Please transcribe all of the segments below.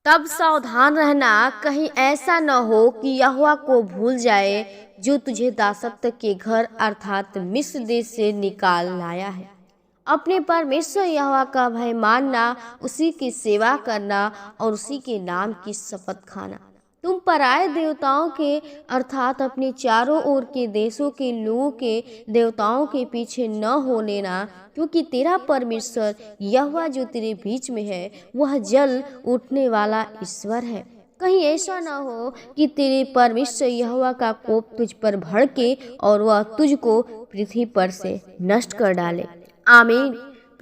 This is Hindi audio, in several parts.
तब सावधान रहना, कहीं ऐसा न हो कि यहोवा को भूल जाए जो तुझे दासत्व के घर अर्थात मिस्र देश से निकाल लाया है। अपने परमेश्वर यहोवा का भय मानना, उसी की सेवा करना और उसी के नाम की शपथ खाना। तुम पराये देवताओं के अर्थात अपने चारों ओर के देशों के लोगों के देवताओं के पीछे न हो लेना, क्योंकि तेरा परमेश्वर यहोवा जो तेरे बीच में है वह जल उठने वाला ईश्वर है। कहीं ऐसा ना हो कि तेरे परमेश्वर यहोवा का कोप तुझ पर भड़के और वह तुझको पृथ्वी पर से नष्ट कर डाले। आमीन।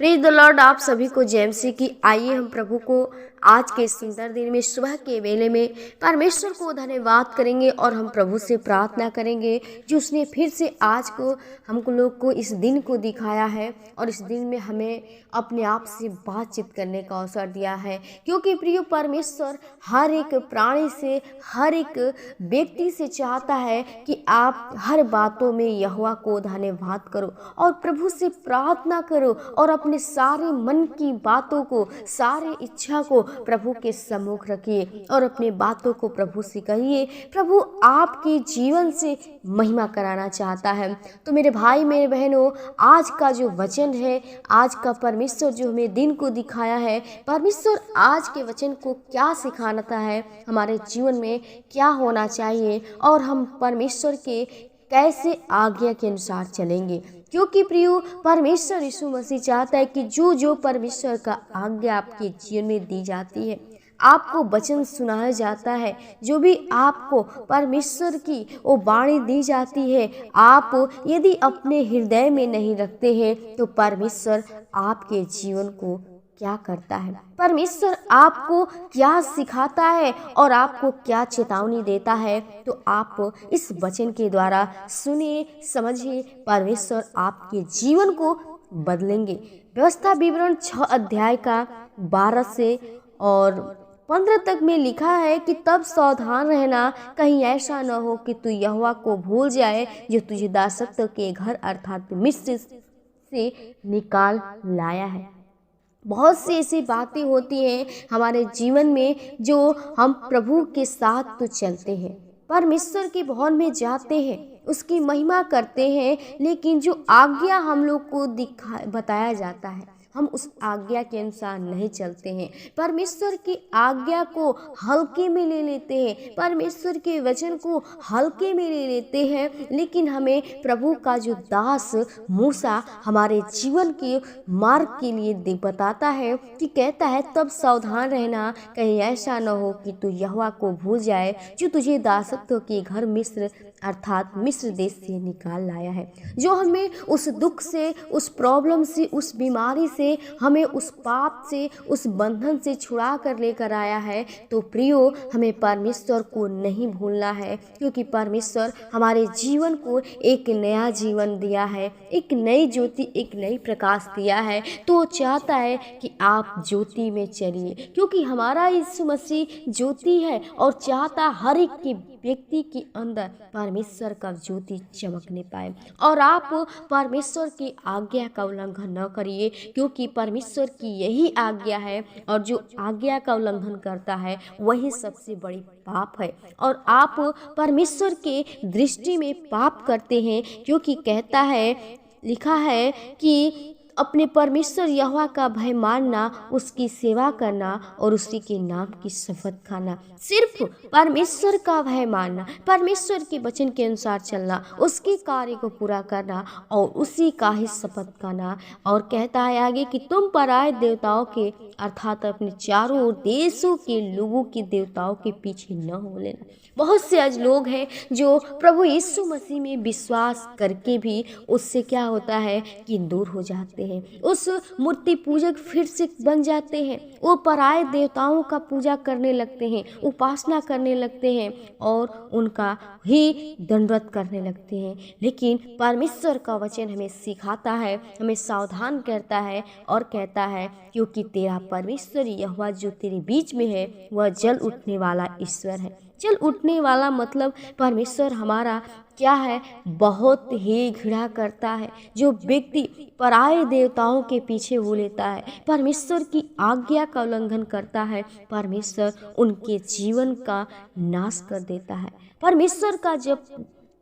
Praise the Lord. आप सभी को जय मसीह की। आइए हम प्रभु को आज के सुंदर दिन में सुबह के वेले में परमेश्वर को धन्यवाद करेंगे और हम प्रभु से प्रार्थना करेंगे जो उसने फिर से आज को हम लोग को इस दिन को दिखाया है और इस दिन में हमें अपने आप से बातचीत करने का अवसर दिया है। क्योंकि प्रिय परमेश्वर हर एक प्राणी से, हर एक व्यक्ति से चाहता है कि आप हर बातों में यहोवा को धन्यवाद करो और प्रभु से प्रार्थना करो और अपने सारे मन की बातों को, सारे इच्छा को प्रभु के सम्मुख रखिए और अपने बातों को प्रभु से कहिए। प्रभु आपके जीवन से महिमा कराना चाहता है। तो मेरे भाई मेरे बहनों, आज का जो वचन है, आज का परमेश्वर जो हमें दिन को दिखाया है, परमेश्वर आज के वचन को क्या सिखाना है, हमारे जीवन में क्या होना चाहिए और हम परमेश्वर के कैसे आज्ञा के अनुसार चलेंगे। क्योंकि प्रियो परमेश्वर यीशु मसीह चाहता है कि जो जो परमेश्वर का आज्ञा आपके जीवन में दी जाती है, आपको वचन सुनाया जाता है, जो भी आपको परमेश्वर की वो वाणी दी जाती है, आप यदि अपने हृदय में नहीं रखते हैं तो परमेश्वर आपके जीवन को क्या करता है, परमेश्वर आपको क्या सिखाता है और आपको क्या चेतावनी देता है, तो आप इस वचन के द्वारा सुनिए, समझिए, परमेश्वर आपके जीवन को बदलेंगे। व्यवस्था विवरण 6 अध्याय का 12 से और 15 तक में लिखा है कि तब सावधान रहना, कहीं ऐसा न हो कि तू यहोवा को भूल जाए जो तुझे दासत्व के घर अर्थात मिस्र से निकाल लाया है। बहुत सी ऐसी बातें होती हैं हमारे जीवन में जो हम प्रभु के साथ तो चलते हैं, परमेश्वर के भवन में जाते हैं, उसकी महिमा करते हैं, लेकिन जो आज्ञा हम लोग को बताया जाता है हम उस आज्ञा के अनुसार नहीं चलते हैं। परमेश्वर की आज्ञा को हल्के में ले लेते हैं, परमेश्वर के वचन को हल्के में ले लेते हैं, लेकिन हमें प्रभु का जो दास मूसा हमारे जीवन के मार्ग के लिए बताता है कि कहता है तब सावधान रहना, कहीं ऐसा न हो कि तू यहोवा को भूल जाए जो तुझे दासत्व के घर मिस्र अर्थात मिस्र देश से निकाल लाया है। जो हमें उस दुख से, उस प्रॉब्लम से, उस बीमारी से, हमें उस पाप से, उस बंधन से छुड़ा कर लेकर आया है। तो प्रियो, हमें परमेश्वर को नहीं भूलना है, क्योंकि परमेश्वर हमारे जीवन को एक नया जीवन दिया है, एक नई ज्योति, एक नई प्रकाश दिया है। तो चाहता है कि आप ज्योति में चलिए, क्योंकि हमारा यीशु मसीह ज्योति है और चाहता हर एक के व्यक्ति के अंदर परमेश्वर का ज्योति चमकने पाए और आप परमेश्वर की आज्ञा का उल्लंघन न करिए, क्योंकि परमेश्वर की यही आज्ञा है और जो आज्ञा का उल्लंघन करता है वही सबसे बड़ी पाप है और आप परमेश्वर के दृष्टि में पाप करते हैं। क्योंकि कहता है, लिखा है कि अपने परमेश्वर यहोवा का भय मानना, उसकी सेवा करना और उसी के नाम की शपथ खाना। सिर्फ परमेश्वर का भय मानना, परमेश्वर के वचन के अनुसार चलना, उसके कार्य को पूरा करना और उसी का ही शपथ खाना। और कहता है आगे कि तुम पराये देवताओं के अर्थात अपने चारों ओर देशों के लोगों के देवताओं के पीछे न हो लेना। बहुत से आज लोग हैं जो प्रभु यीशु मसीह में विश्वास करके भी उससे क्या होता है कि दूर हो जाते हैं, उस मूर्ति पूजक फिर से बन जाते हैं, वो पराये देवताओं का पूजा करने लगते हैं, उपासना करने लगते हैं और उनका ही दंडवत करने लगते हैं। लेकिन परमेश्वर का वचन हमें सिखाता है, हमें सावधान करता है और कहता है, क्योंकि तेरा परमेश्वर यहोवा जो तेरे बीच में है वह जल उठने वाला ईश्वर है। जल उठने वाला मतलब परमेश्वर हमारा क्या है, बहुत ही घृणा करता है जो व्यक्ति पराये देवताओं के पीछे हो लेता है, परमेश्वर की आज्ञा का उल्लंघन करता है, परमेश्वर उनके जीवन का नाश कर देता है। परमेश्वर का जब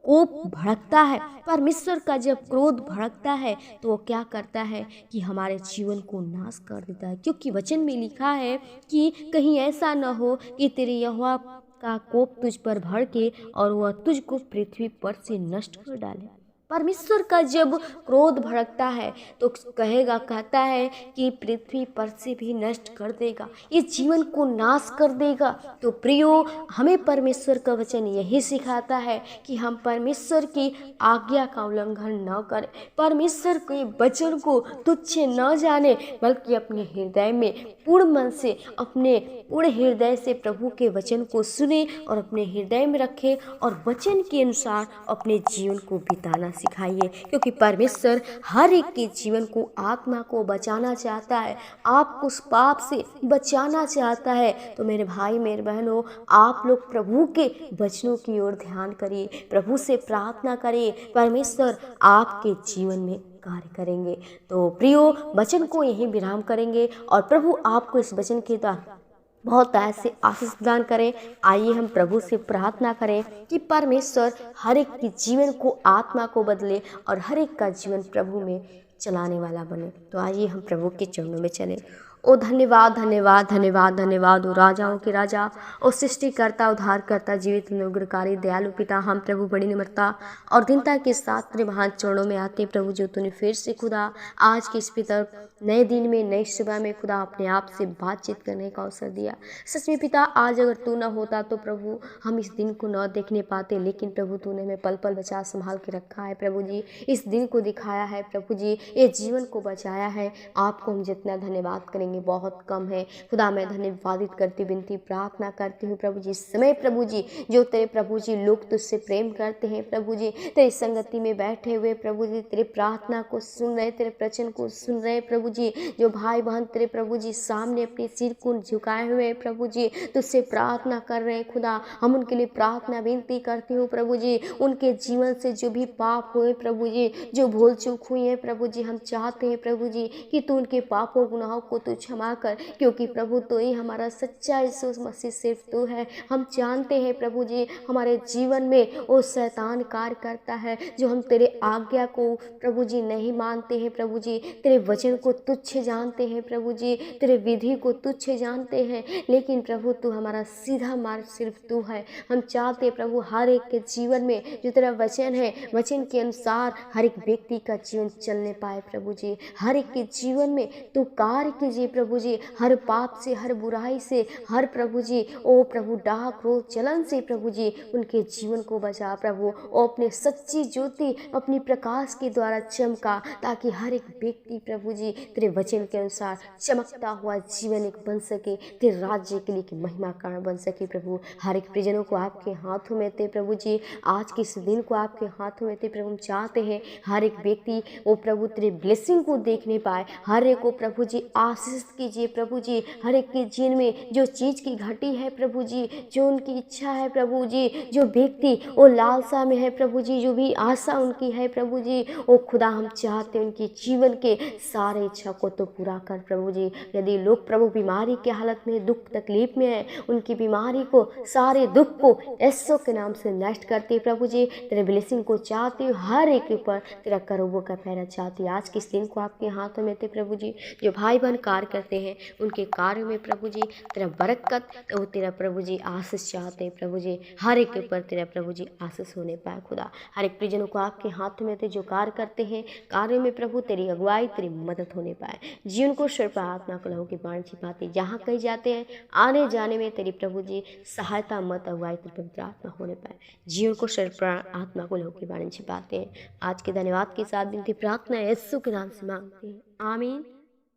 कोप भड़कता है, परमेश्वर का जब क्रोध भड़कता है तो वो क्या करता है कि हमारे जीवन को नाश कर देता है। क्योंकि वचन में लिखा है कि कहीं ऐसा न हो कि तेरे यहोवा का कोप तुझ पर भड़के और वह तुझको पृथ्वी पर से नष्ट कर डाले। परमेश्वर का जब क्रोध भड़कता है तो कहता है कि पृथ्वी पर से भी नष्ट कर देगा, इस जीवन को नाश कर देगा। तो प्रियो, हमें परमेश्वर का वचन यही सिखाता है कि हम परमेश्वर की आज्ञा का उल्लंघन न करें, परमेश्वर के वचन को तुच्छ न जाने, बल्कि अपने हृदय में पूर्ण मन से, अपने पूर्ण हृदय से प्रभु के वचन को सुने और अपने हृदय में रखें और वचन के अनुसार अपने जीवन को बिताना सिखाइए। क्योंकि परमेश्वर हर एक के जीवन को, आत्मा को बचाना चाहता है, आपको उस पाप से बचाना चाहता है। तो मेरे भाई मेरे बहनों, आप लोग प्रभु के वचनों की ओर ध्यान करिए, प्रभु से प्रार्थना करिए, परमेश्वर आपके जीवन में कार्य करेंगे। तो प्रियो, वचन को यहीं विराम करेंगे और प्रभु आपको इस वचन के द्वारा बहुत ऐसे आशीष प्रदान करें। आइए हम प्रभु से प्रार्थना करें कि परमेश्वर हर एक के जीवन को, आत्मा को बदले और हर एक का जीवन प्रभु में चलाने वाला बने। तो आइए हम प्रभु के चरणों में चलें। ओ धन्यवाद धन्यवाद धन्यवाद धन्यवाद, ओ राजाओं के राजा, ओ सृष्टिकर्ता, उद्धारकर्ता, जीवित अनुग्रहकारी दयालु पिता, हम प्रभु बड़ी निम्रता और दीनता के साथ तेरे महान चरणों में आते प्रभु, जो तूने फिर से खुदा आज के इस पिता नए दिन में, नई सुबह में खुदा अपने आप से बातचीत करने का अवसर दिया। सच में पिता, आज अगर तू ना होता तो प्रभु हम इस दिन को न देखने पाते, लेकिन प्रभु तूने हमें पल पल बचा संभाल के रखा है प्रभु जी, इस दिन को दिखाया है प्रभु जी, ये जीवन को बचाया है। आपको हम जितना धन्यवाद करेंगे बहुत कम है खुदा। मैं धन्यवादित करती, विनती प्रार्थना करती हूँ प्रभु जी, इस समय प्रभु जी जो तेरे प्रभु जी लोग तुझसे प्रेम करते हैं प्रभु जी, तेरी संगति में बैठे हुए प्रभु जी, तेरे प्रार्थना को सुन रहे, तेरे प्रवचन को सुन रहे प्रभु जी, जो भाई बहन तेरे प्रभु जी सामने अपने सिर को झुकाए हुए प्रभु जी तुझसे प्रार्थना कर रहे हैं खुदा, हम उनके लिए प्रार्थना विनती करती हूँ प्रभु जी। उनके जीवन से जो भी पाप हुए प्रभु जी, जो भूल चूक हुई है प्रभु जी, हम चाहते हैं प्रभु जी कि तू उनके पापों गुनाहों को तू क्षमा कर, क्योंकि प्रभु तो ही हमारा सच्चा यीशु मसीह सिर्फ तू है। हम जानते हैं प्रभु जी हमारे जीवन में वो शैतान कार्य करता है, जो हम तेरे आज्ञा को प्रभु जी नहीं मानते हैं प्रभु जी, तेरे वचन को तुच्छ जानते हैं प्रभु जी, तेरे विधि को तुच्छ जानते हैं, लेकिन प्रभु तू हमारा सीधा मार्ग सिर्फ तू है। हम चाहते प्रभु हर एक के जीवन में जो तेरा वचन है, वचन के अनुसार हर एक व्यक्ति का जीवन चलने पाए प्रभु जी, हर एक के जीवन में तू कार्य कीजिए प्रभु जी, हर पाप से, हर बुराई से, हर प्रभु जी ओ प्रभु डाह क्रोध जलन से प्रभु जी उनके जीवन को बचा प्रभु, ओ अपने सच्ची ज्योति अपनी प्रकाश के द्वारा चमका, ताकि हर एक व्यक्ति प्रभु जी तेरे वचन के अनुसार चमकता हुआ जीवन एक बन सके, तेरे राज्य के लिए एक महिमा कारण बन सके प्रभु। हर एक प्रियजनों को आपके हाथों में थे प्रभु जी, आज के इस दिन को आपके हाथों में थे प्रभु। हम चाहते हैं हर एक व्यक्ति ओ प्रभु तेरे ब्लेसिंग को देखने पाए, हर एक को प्रभु जी आशीष कीजिए प्रभु जी, हर एक के जीवन में जो चीज़ की घटी है प्रभु जी, जो उनकी इच्छा है प्रभु जी, जो व्यक्ति वो लालसा में है प्रभु जी, जो भी आशा उनकी है प्रभु जी, ओ खुदा हम चाहते हैं उनकी जीवन के सारे इच्छा को तो पूरा कर प्रभु जी। यदि लोग प्रभु बीमारी के हालत में, दुख तकलीफ में है, उनकी बीमारी को, सारे दुख को यीशु के नाम से नष्ट करते प्रभु जी, तेरे ब्लेसिंग को चाहती हूँ, हर एक के ऊपर तेरा करोबों का पैरा चाहती हूँ। आज के इस दिन को आपके हाथों में थे प्रभु जी, जो भाई बहन कार्य करते हैं उनके कार्यों में प्रभु जी तेरा बरकत, वो तेरा प्रभु जी आशीष चाहते हैं प्रभु जी, हर एक के ऊपर तेरा प्रभु जी आशीष होने पाए खुदा। हर एक प्रियजनों को आपके हाथों में थे जो कार्य करते हैं, कार्यों में प्रभु तेरी अगुवाई, तेरी मदद होने पाए, जीवन को सर्प आत्मा को लहू की बाण छिपाती, जहाँ कहीं जाते हैं आने जाने में तेरी प्रभु जी सहायता मत अगुवाई तेरी पवित्र आत्मा होने पाए, जीवन को सर्प आत्मा को लहू की बाण छिपाते हैं। आज के धन्यवाद के साथ विनती प्रार्थना यीशु के नाम से मांगते हैं, आमीन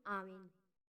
आमीन।